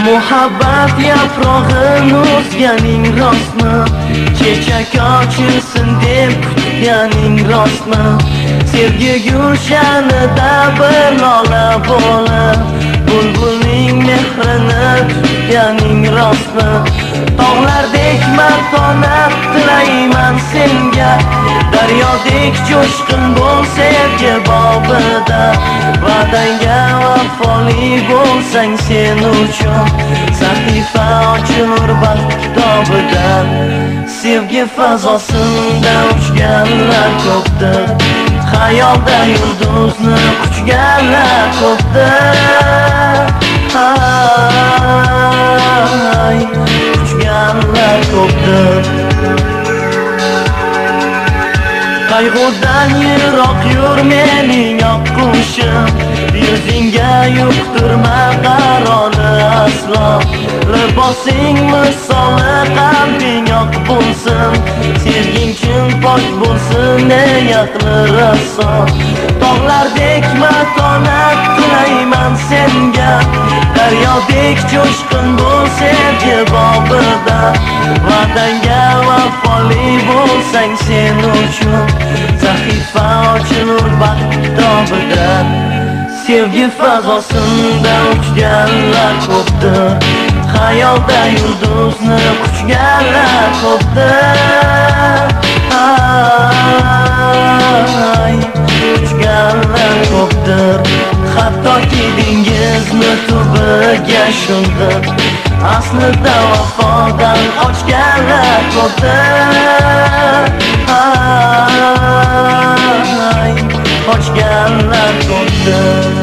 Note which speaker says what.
Speaker 1: Muhabbat yaprog'in o'sganing rostmi? Chechak ochilsin deb kutganing rostmi? Sevgi gulshanida bir lola bo'lib bulbulning mehrini tutganing rostmi? Tog'lardek matonat tilayman senga, daryodek jo'shqin bo'l sevgi bobida. Va'dangga vafoli bo'lsang sen uchun sahifa ochilur baxt kitobida. Sevgi fazosinda uchganlar ko'pdir, xayolda yulduzni quchganlar ko'pdir. Ay, quchganlar ko'pdir. Qayg'udan yiroq yur mening oqqushim, yuzingga yuqtirma qaroni aslo. Libosing misoli qalbing oq bo'lsin, sevging chin pok bo'lsin ey aqli raso. Tog'lardek matonat tilayman senga, daryodek jo'shqin bo'l sevgi bobida. Va'dangga vafoli bo'lsang sen uchun sahifa ochilur baxt kitobida. Sevgi fazosinda uchganlar ko'pdir, xayolda yulduzni quchganlar ko'pdir. Ay, quchganlar ko'pdir. Hattoki dengizni tubiga sho'ng'ib, aslida vafodan qochganlar ko'pdir. Ay, qochganlar ko'pdir.